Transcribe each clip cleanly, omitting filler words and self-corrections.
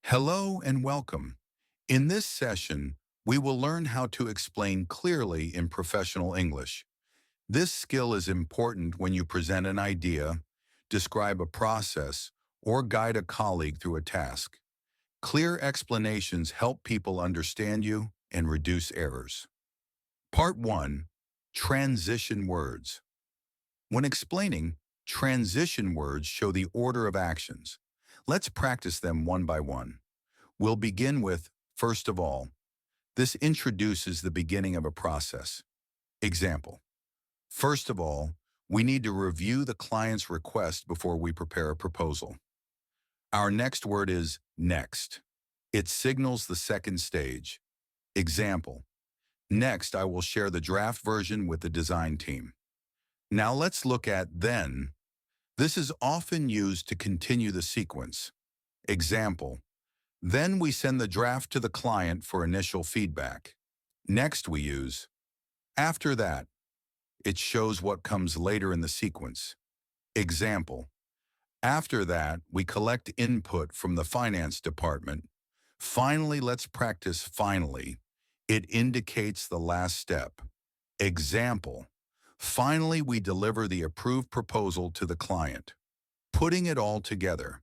Hello and welcome. In this session, we will learn how to explain clearly in professional English. This skill is important when you present an idea, describe a process, or guide a colleague through a task. Clear explanations help people understand you and reduce errors. Part 1. Transition words. When explaining, transition words show the order of actions. Let's practice them one by one. We'll begin with, first of all. This introduces the beginning of a process. Example. First of all, we need to review the client's request before we prepare a proposal. Our next word is next. It signals the second stage. Example. Next, I will share the draft version with the design team. Now let's look at then. This is often used to continue the sequence. Example. Then we send the draft to the client for initial feedback. Next we use after that. It shows what comes later in the sequence. Example. After that, we collect input from the finance department. Finally, let's practice finally. It indicates the last step. Example. Finally, we deliver the approved proposal to the client. Putting it all together.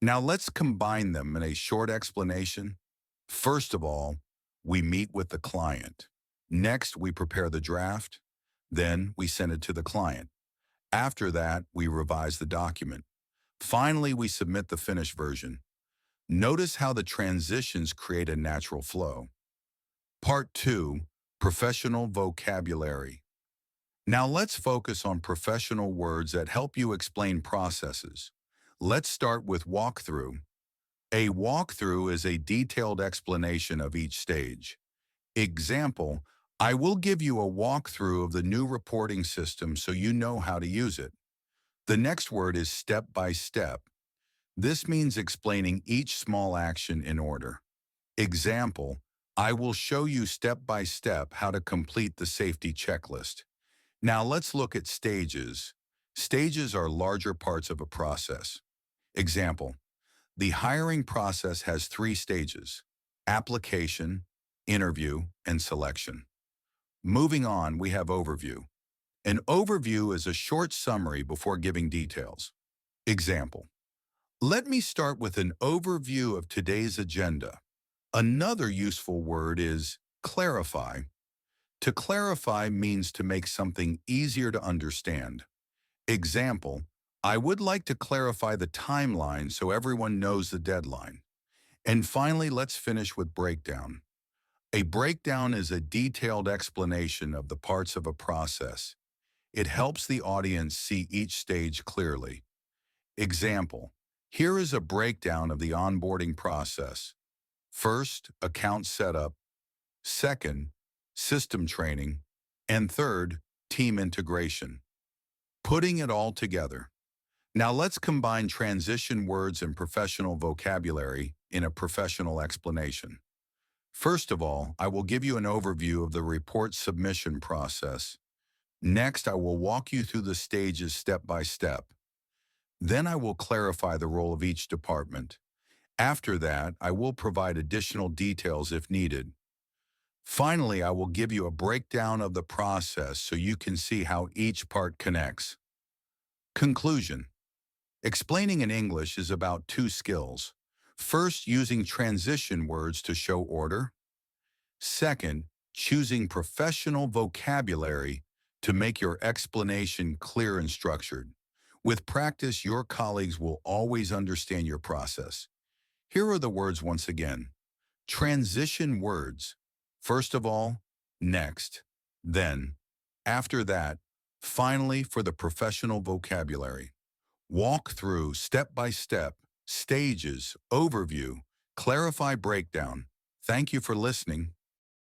Now let's combine them in a short explanation. First of all, we meet with the client. Next, we prepare the draft. Then we send it to the client. After that, we revise the document. Finally, we submit the finished version. Notice how the transitions create a natural flow. Part 2. Professional vocabulary. Now let's focus on professional words that help you explain processes. Let's start with walkthrough. A walkthrough is a detailed explanation of each stage. Example, I will give you a walkthrough of the new reporting system so you know how to use it. The next word is step by step. This means explaining each small action in order. Example, I will show you step by step how to complete the safety checklist. Now let's look at stages. Stages are larger parts of a process. Example, the hiring process has 3 stages: application, interview, and selection. Moving on, we have overview. An overview is a short summary before giving details. Example, let me start with an overview of today's agenda. Another useful word is clarify. To clarify means to make something easier to understand. Example, I would like to clarify the timeline so everyone knows the deadline. And finally, let's finish with breakdown. A breakdown is a detailed explanation of the parts of a process. It helps the audience see each stage clearly. Example, here is a breakdown of the onboarding process. First, account setup. Second, system training. And third, team integration. Putting it all together. Now let's combine transition words and professional vocabulary in a professional explanation. First of all, I will give you an overview of the report submission process. Next, I will walk you through the stages step by step. Then I will clarify the role of each department. After that, I will provide additional details if needed. Finally, I will give you a breakdown of the process so you can see how each part connects. Conclusion. Explaining in English is about 2 skills. First, using transition words to show order. Second, choosing professional vocabulary to make your explanation clear and structured. With practice, your colleagues will always understand your process. Here are the words once again. Transition words. First of all, next, then, after that, finally for the professional vocabulary. Walk through step by step, stages, overview, clarify breakdown. Thank you for listening.